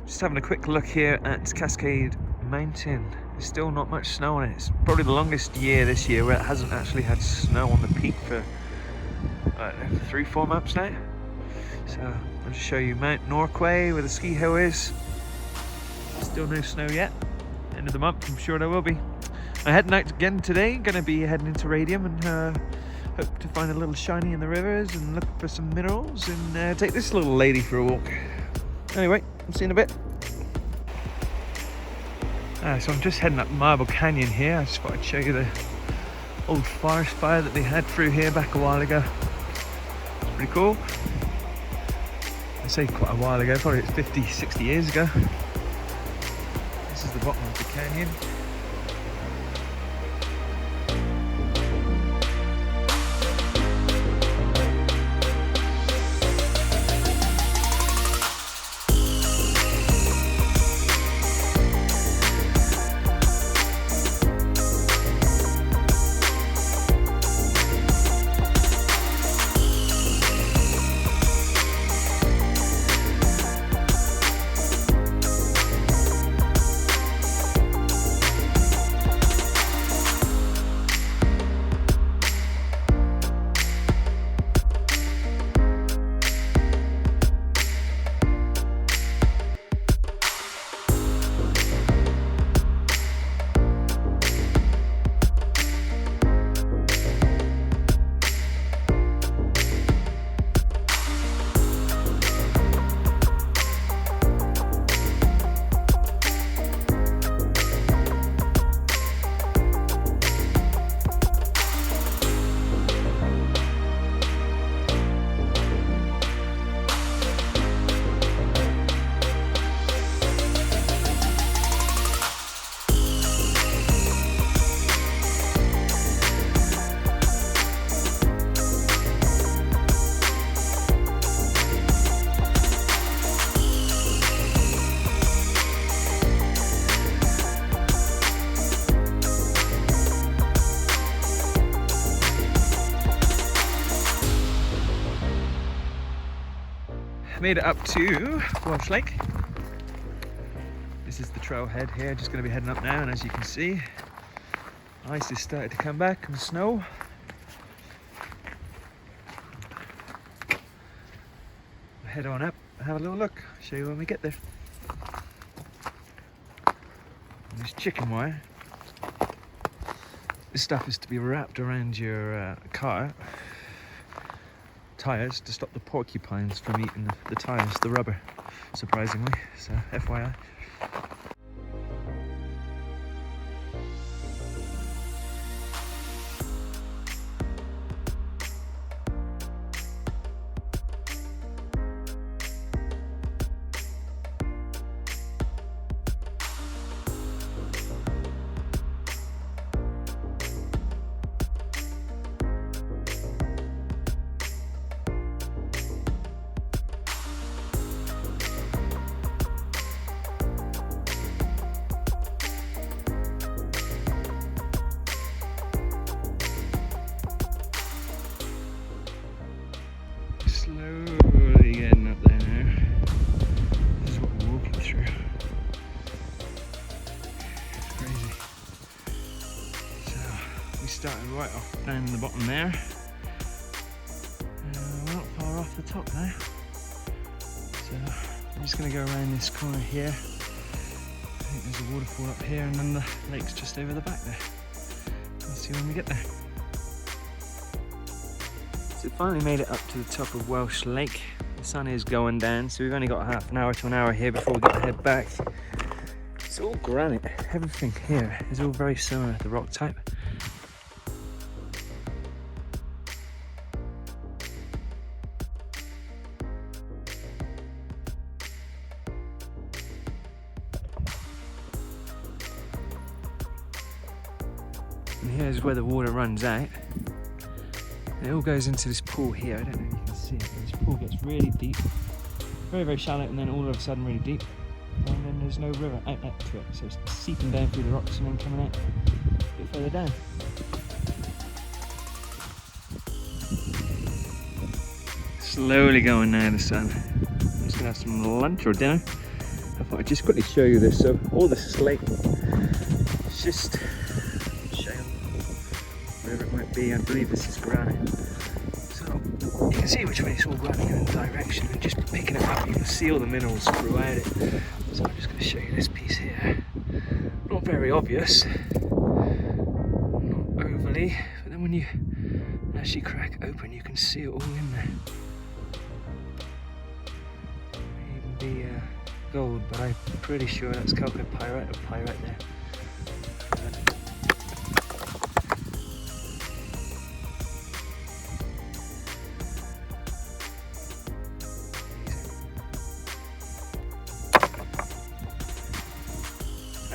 Just having a quick look here at Cascade Mountain. There's still not much snow on it. It's probably the longest year this year where it hasn't actually had snow on the peak for, I don't know, 3-4 months now. So I'll just show you Mount Norquay where the ski hill is. Still no snow yet. End of the month, I'm sure there will be. I'm heading out again today. Gonna be heading into Radium and hope to find a little shiny in the rivers and look for some minerals and take this little lady for a walk. Anyway, I'll see you in a bit. So I'm just heading up Marble Canyon here. I just thought I'd show you the old forest fire that they had through here back a while ago. It's pretty cool. I say quite a while ago, probably 50, 60 years ago. This is the bottom of the canyon. Made it up to Welsh Lake. This is the trailhead here, just going to be heading up now, and as you can see, ice has started to come back and snow. Head on up and have a little look. I'll show you when we get there. And this chicken wire. This stuff is to be wrapped around your car tires to stop the porcupines from eating the tires, the rubber, surprisingly, so FYI. Slowly getting up there now. This is what we're walking through. It's crazy. So we started right off down in the bottom there. We're not far off the top now. So I'm just going to go around this corner here. I think there's a waterfall up here and then the lake's just over the back there. Let's see when we get there. So we finally made it up to the top of Welsh Lake. The sun is going down, so we've only got half an hour to an hour here before we got to head back. It's all granite. Everything here is all very similar to the rock type. And here's where the water runs out. And it all goes into this pool here. I don't know if you can see it, but this pool gets really deep. Very, very shallow, and then all of a sudden really deep. And then there's no river outlet to it. So it's seeping down through the rocks and then coming out a bit further down. Slowly going now, the sun. I'm just gonna have some lunch or dinner. I thought I'd just quickly show you this. So all this slate, it's just shale, whatever it might be. I believe this is granite. So you can see which way it's all running in the direction, and just picking it up, you can see all the minerals throughout it. So I'm just going to show you this piece here. Not very obvious, not overly, but then when you actually crack open, you can see it all in there. Even be gold, but I'm pretty sure that's chalcopyrite or pyrite there.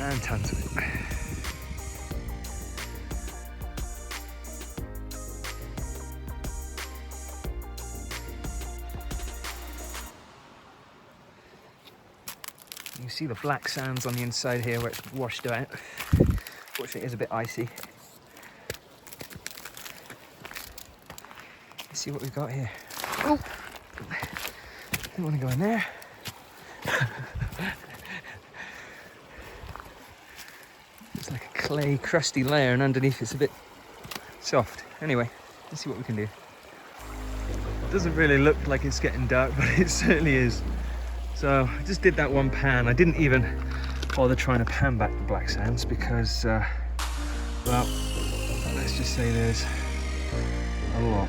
And tons of it. You can see the black sands on the inside here where it's washed out. Fortunately, it is a bit icy. Let's see what we've got here. Oh! Don't want to go in there. It's like a clay, crusty layer, and underneath it's a bit soft. Anyway, let's see what we can do. It doesn't really look like it's getting dark, but it certainly is. So I just did that one pan. I didn't even bother trying to pan back the black sands because, well, let's just say there's a lot.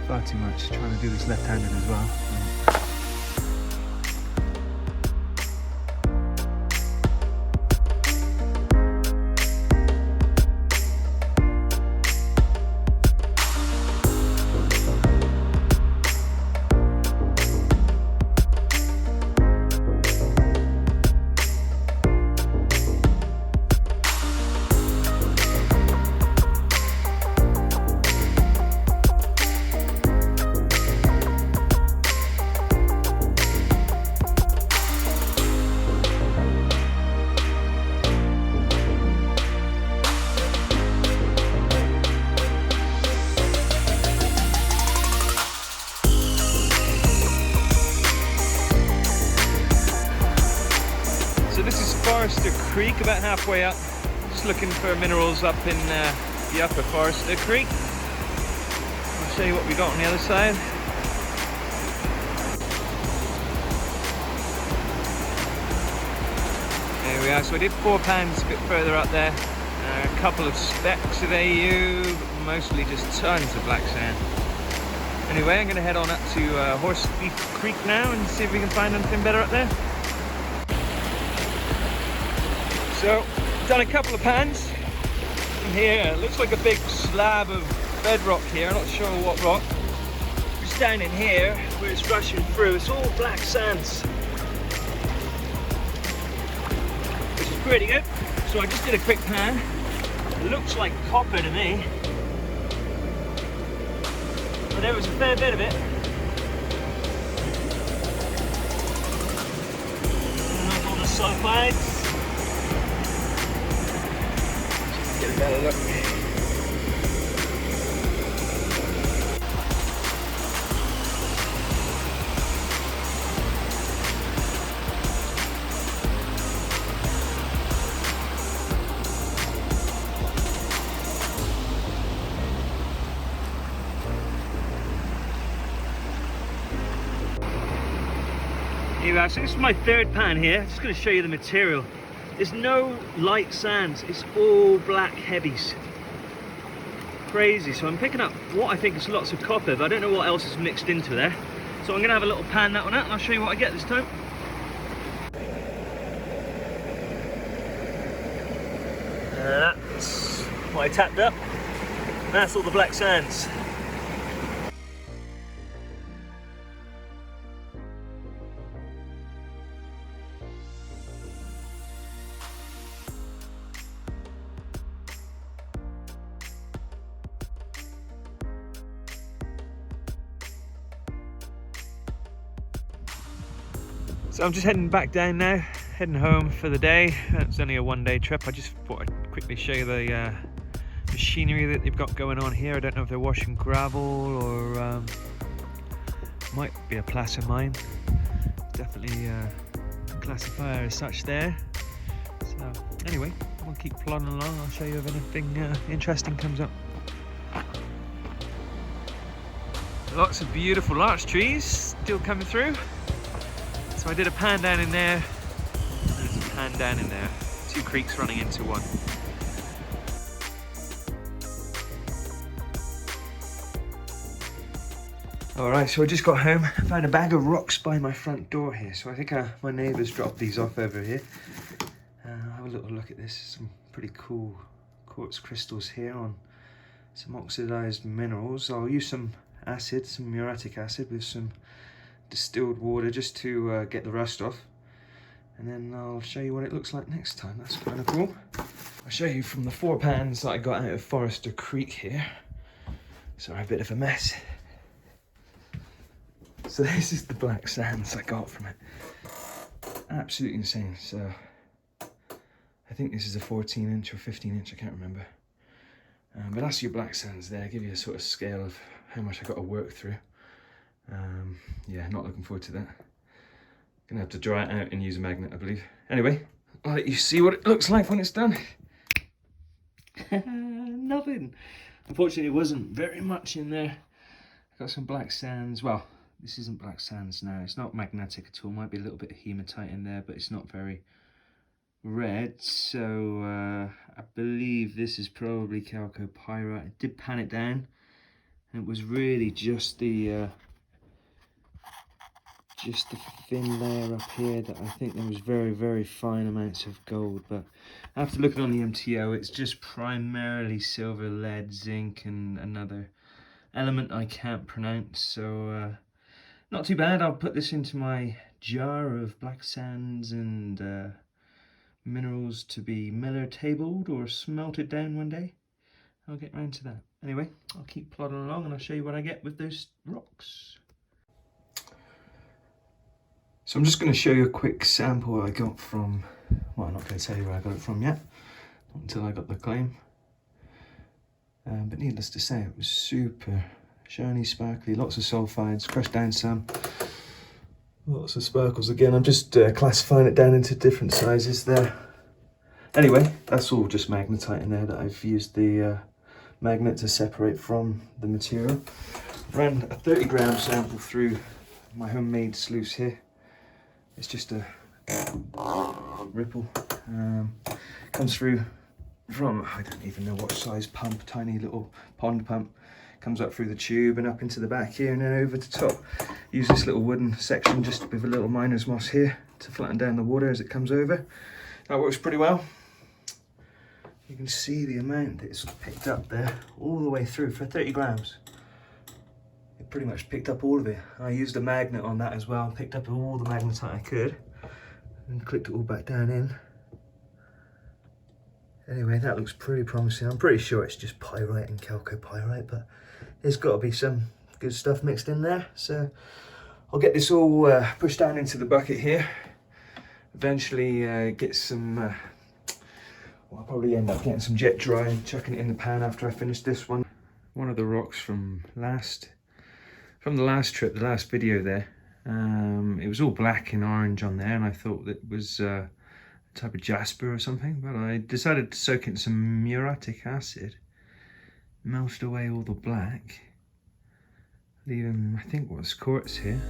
Far too much. Trying to do this left-handed as well. This is Forster Creek, about halfway up. Just looking for minerals up in the upper Forster Creek. I'll show you what we got on the other side. There we are. So I did 4 pans a bit further up there. A couple of specks of AU, but mostly just tons of black sand. Anyway, I'm going to head on up to Horsethief Creek now and see if we can find anything better up there. So, done a couple of pans in here. It looks like a big slab of bedrock here, I'm not sure what rock. Just down in here, where it's rushing through, it's all black sands, which is pretty good. So I just did a quick pan. It looks like copper to me, but there was a fair bit of it. And all the sulfides. Get a better look. Here we are. So this is my third pan here. Just going to show you the material. There's no light sands, it's all black heavies. Crazy. So I'm picking up what I think is lots of copper, but I don't know what else is mixed into there. So I'm going to have a little pan that one out and I'll show you what I get this time. That's what I tapped up. That's all the black sands. So I'm just heading back down now, heading home for the day. It's only a one-day trip. I just thought I'd quickly show you the machinery that they've got going on here. I don't know if they're washing gravel or might be a placer mine. Definitely classifier as such there. So anyway, we'll keep plodding along. I'll show you if anything interesting comes up. Lots of beautiful larch trees still coming through. So I did a pan down in there, and there's a pan down in there. Two creeks running into one. Alright, so I just got home. I found a bag of rocks by my front door here. So I think my neighbour's dropped these off over here. I'll have a little look at this. Some pretty cool quartz crystals here on some oxidized minerals. I'll use some acid, some muriatic acid with some distilled water just to get the rust off. And then I'll show you what it looks like next time. That's kind of cool. I'll show you from the 4 pans that I got out of Forster Creek here. Sorry, a bit of a mess. So this is the black sands I got from it. Absolutely insane. So I think this is a 14-inch or 15-inch, I can't remember. But that's your black sands there. Give you a sort of scale of how much I got to work through. Yeah, not looking forward to that. Gonna have to dry it out and use a magnet, I believe. Anyway, I'll let you see what it looks like when it's done. Nothing. Unfortunately, it wasn't very much in there. I got some black sands. Well, this isn't black sands now. It's not magnetic at all. Might be a little bit of hematite in there, but it's not very red. So I believe this is probably chalcopyrite. I did pan it down, and it was really just the thin layer up here that I think there was very, very fine amounts of gold. But after looking on the MTO, it's just primarily silver, lead, zinc, and another element I can't pronounce. So not too bad. I'll put this into my jar of black sands and minerals to be Miller tabled or smelted down one day. I'll get round to that. Anyway, I'll keep plodding along and I'll show you what I get with those rocks. So I'm just going to show you a quick sample I got from, well, I'm not going to tell you where I got it from yet, not until I got the claim. But needless to say, it was super shiny, sparkly, lots of sulfides, crushed down some, lots of sparkles again. I'm just classifying it down into different sizes there. Anyway, that's all just magnetite in there that I've used the magnet to separate from the material. Ran a 30-gram sample through my homemade sluice here. It's just a ripple. Comes through from, I don't even know what size pump, tiny little pond pump. Comes up through the tube and up into the back here and then over the top. Use this little wooden section just with a little miner's moss here to flatten down the water as it comes over. That works pretty well. You can see the amount that it's picked up there all the way through for 30 grams. It pretty much picked up all of it. I used a magnet on that as well, picked up all the magnetite I could and clicked it all back down in. Anyway, that looks pretty promising. I'm pretty sure it's just pyrite and chalcopyrite, but there's got to be some good stuff mixed in there. So I'll get this all pushed down into the bucket here. Eventually get some, well, I'll probably end up getting some jet dry and chucking it in the pan after I finish this one. One of the rocks from the last trip, the last video there, it was all black and orange on there, and I thought that was a type of jasper or something, but I decided to soak it in some muriatic acid, melted away all the black, leaving, I think, what's quartz here.